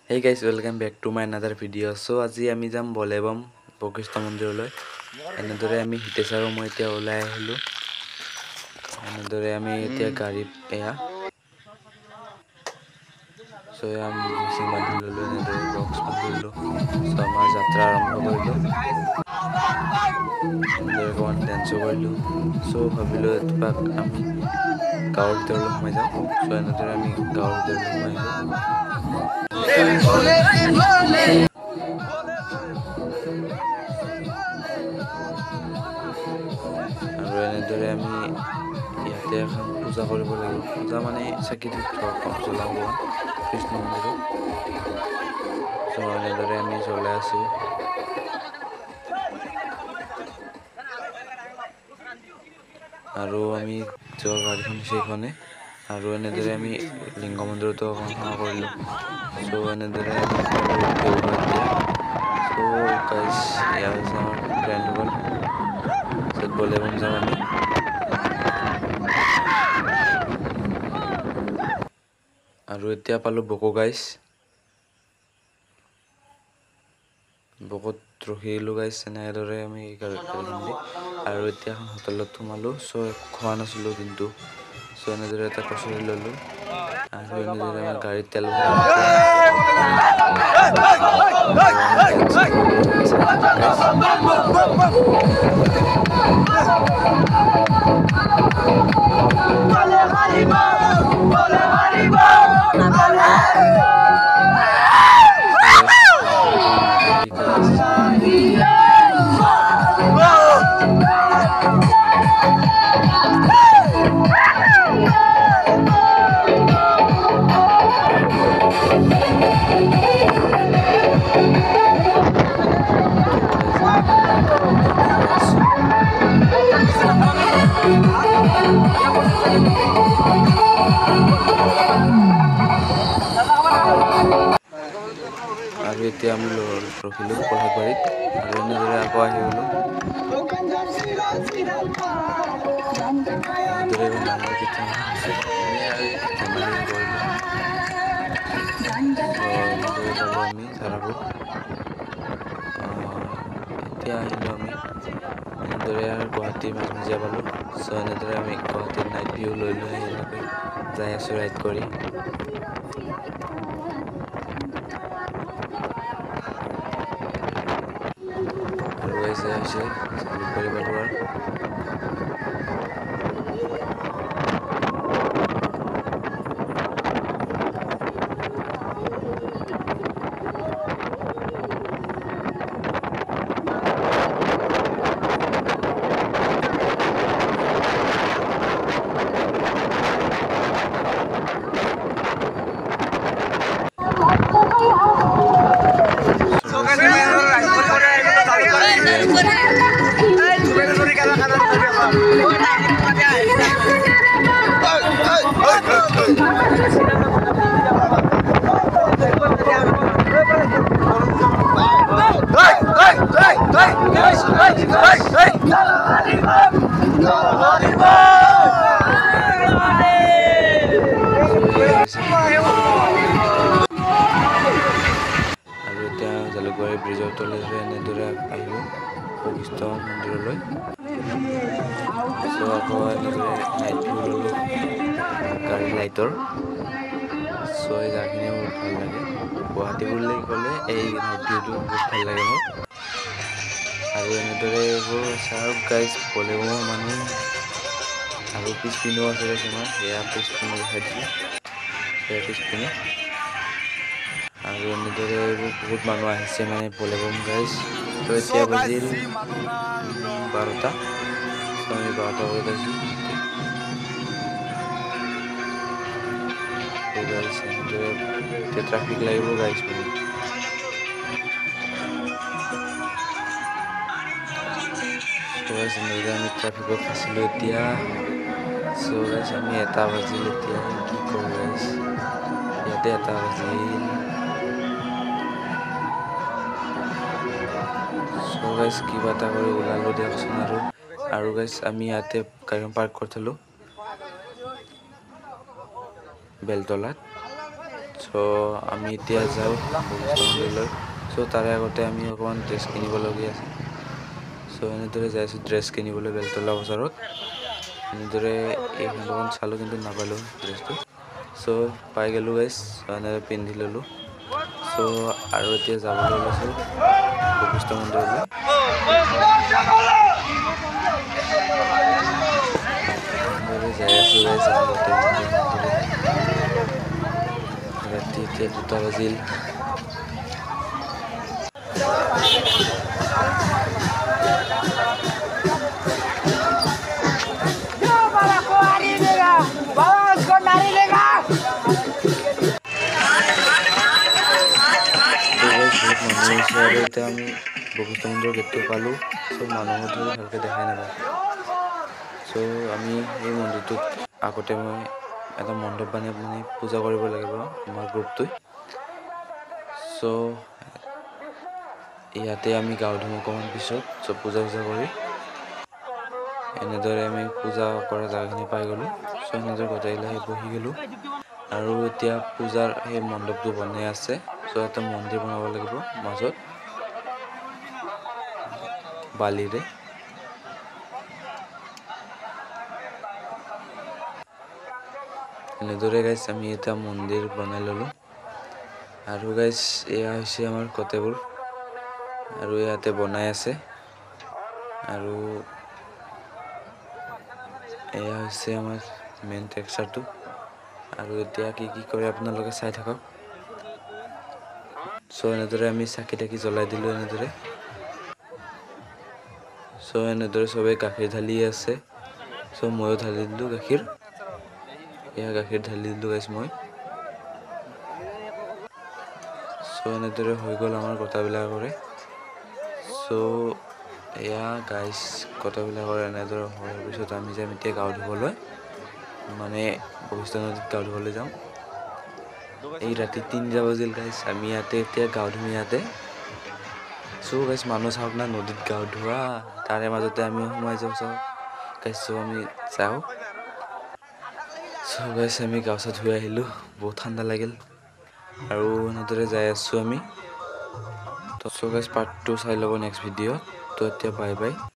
Hey guys, welcome back to my another video. So আজি আমি যাম বলেবম বশিষ্ঠ মন্দিৰলৈ। এনেদৰে আমি হিতেশ আৰু মই এতিয়া ওলাই আহিলো। এনেদৰে আমি এতিয়া গাড়ীত এয়া সো আমি মিচিং বান্ধি ললো, এনেদৰে বক্স বান্ধি ললো। সো আমাৰ যাত্ৰা আৰম্ভ কৰিলো। এনেদৰে অকণমান ডেন্সো কৰিলো। সো ভাবিলো এপাক আমি গাঁৱৰ ভিতৰলৈ সোমাই যাওঁ। সো এনেদৰে আমি গাঁৱৰ ভিতৰলৈ সোমাই আহিলো। আৰু এনেদৰে আমি ইয়াতে এখন পূজা কৰিব লাগিব। পূজা মানে চাকি জ্বলাব কৃষ্ণ মন্দিৰত। চ' এনেদৰে আমি জ্বলাই আছোঁ। আৰু আমি যোৱা গাড়ীখন সেইখনে। আৰু এনেদৰে আমি লিংগ মন্দিৰতো অকণমান সেৱা কৰিলোঁ। চ' এনেদৰে আমি পালোঁ দেওঘৰ এতিয়া। চ' গাইজ এয়া হৈছে আমাৰ ফ্ৰেণ্ডসকল। পিছত বলেবম যাম আমি। আৰু এতিয়া পালোঁ বকো গাইজ। বকোত ৰখিলোঁ গাইজ। এনেদৰে আমি গাড়ীখিনি আৰু এতিয়া এখন হোটেলত সোমালোঁ। চ' খোৱা নাছিলোঁ কিন্তু। চ' এনেদৰে এটা কচুৰি ল'লোঁ। আৰু এনেদৰে আমাৰ গাড়ীত তেল ভৰাই আৰু এতিয়া আমি ৰখিলোঁ প্ৰসাদবাৰীত। আৰু এনেদৰে আকৌ আহি গ'লোঁ। এনেদৰে নামৰ কীৰ্তন ধেমালি কৰিলোঁ। এনেদৰে পালোঁ আমি ধাৰাপুৰ। এতিয়া আহিলোঁ আমি এনেদৰে আৰু গুৱাহাটীৰ মাজমজিয়া পালোঁ। চ' এনেদৰে আমি গুৱাহাটীৰ নাইট ভিউ লৈ এনেকৈ যাই আছোঁ ৰাইড কৰি। আৰু হৈছে জালুকবাৰী পালোঁ আৰু। আৰু এতিয়া জালুকবাৰী ব্ৰিজৰ তলেৰে এনেদৰে আহিলোঁ বশিষ্ঠ মন্দিৰলৈ। চ' আকৌ এনেদৰে নাইট ভিউ ল'লোঁ গাড়ী লাইটৰ। চ' এই জাগাখিনি বহুত ভাল লাগে। গুৱাহাটী বুলি ক'লে এই নাইট ভিউটো বহুত ভাল লাগে মোৰ। আৰু এনেদৰে এইবোৰ চাওক গাইজ বলেবমৰ মানুহ। আৰু পিছপিনেও আছে কিছুমান। সেয়া পিছপিনে দেখাই দিছোঁ। সেয়া পিছপিনে। আৰু এনেদৰে এইবোৰ বহুত মানুহ আহিছে মানে বলেবম গাইজ। ত' এতিয়া বাজিল 12টা। চ' আমি 12টা বজাত আহিছোঁ। গাইজ এনেদৰে এতিয়া ট্ৰাফিক লাগিব গাইজ বহুত। এনেদৰে আমি ট্ৰাফিকত ফাঁচিলোঁ এতিয়া। চ' গাইজ আমি 1টা বাজিল এতিয়া। কি কৰোঁ গাইজ, ইয়াতে 1টা বাজিল। চ' গাইজ কিবা এটা কৰি ওলালোঁ দিয়কচোন। আৰু গাইজ আমি ইয়াতে গাড়ীখন পাৰ্ক কৰি থলোঁ বেলতলাত। চ' চ' আমি এতিয়া যাওঁ বশিষ্ঠ মন্দিৰলৈ। চ' তাৰে আগতে আমি অকণমান ড্ৰেছ কিনিবলগীয়া আছে। চ' এনেদৰে যাই আছোঁ ড্ৰেছ কিনিবলৈ বেলতলা বজাৰত। এনেদৰে এইখন দোকান চালোঁ কিন্তু নাপালোঁ ড্ৰেছটো। চ' পাই গ'লোঁ গাইজ, এনেদৰে পিন্ধি ল'লোঁ। চ' আৰু এতিয়া যাবলৈ ওলাইছোঁ বশিষ্ঠ মন্দিৰলৈ। এনেদৰে যাই আছোঁ গাইজ আমি গোটেইখিনি এনেদৰে। ৰাতি এতিয়া 2টা বাজিল। বহুত মানুহ হৈছে আৰু এতিয়া আমি বশিষ্ঠ মন্দিৰৰ গেটটো পালোঁ। চ' মানুহৰ ধৰি ভালকৈ দেখাই নাপায়। চ' আমি এই মন্দিৰটোত আগতে মই এটা মণ্ডপ বানাই মানে পূজা কৰিব লাগিব আমাৰ গ্ৰুপটোৱে। চ' ইয়াতে আমি গাও ধুম অকণমান পিছত। চ' পূজা কৰি এনেদৰে আমি পূজা কৰা জেগাখিনি পাই গ'লোঁ। চ' এনেদৰে গোটেইবিলাক আহি বহি গ'লোঁ আৰু এতিয়া পূজাৰ সেই মণ্ডপটো বনাই আছে। চ' এটা মন্দিৰ বনাব লাগিব মাজত বালিৰে। এনেদৰে গাইজ আমি এটা মন্দিৰ বনাই ল'লোঁ আৰু গাইজ এয়া হৈছে আমাৰ গোটেইবোৰ আৰু ইয়াতে বনাই আছে আৰু এয়া হৈছে আমাৰ মেইন টেক্সাৰটো আৰু এতিয়া কি কৰে আপোনালোকে চাই থাকক। চ' এনেদৰে আমি চাকি তাকি জ্বলাই দিলোঁ এনেদৰে। চ' এনেদৰে চবেই গাখীৰ ঢালি আছে। চ' ময়ো ঢালি দিলোঁ গাখীৰ। এয়া গাখীৰ ঢালি দিলোঁ গাইজ মই। চ' এনেদৰে হৈ গ'ল আমাৰ গোটাবিলাকৰে। চ' এয়া গাইজ গোটাবিলাকৰ এনেদৰে হোৱাৰ পিছত আমি যাম এতিয়া গাও ধুবলৈ, মানে বশিষ্ঠ নদীত গাও ধুবলৈ যাম। এই ৰাতি 3টা বাজিল গাইজ, আমি ইয়াতে এতিয়া গাও ধুম ইয়াতে। চ' গাইজ মানুহ চাওক না নদীত গাও ধোৱা, তাৰে মাজতে আমি সোমাই যাওঁ। চাওক গাইজ, চ' আমি যাওঁ। চ' গাইজ আমি গা চা ধুই আহিলোঁ, বহুত ঠাণ্ডা লাগিল আৰু এনেদৰে যাই আছোঁ আমি। চ' গাইজ পাৰ্ট 2 চাই ল'ব নেক্সট ভিডিঅ'ত। ত' এতিয়া বাই বাই।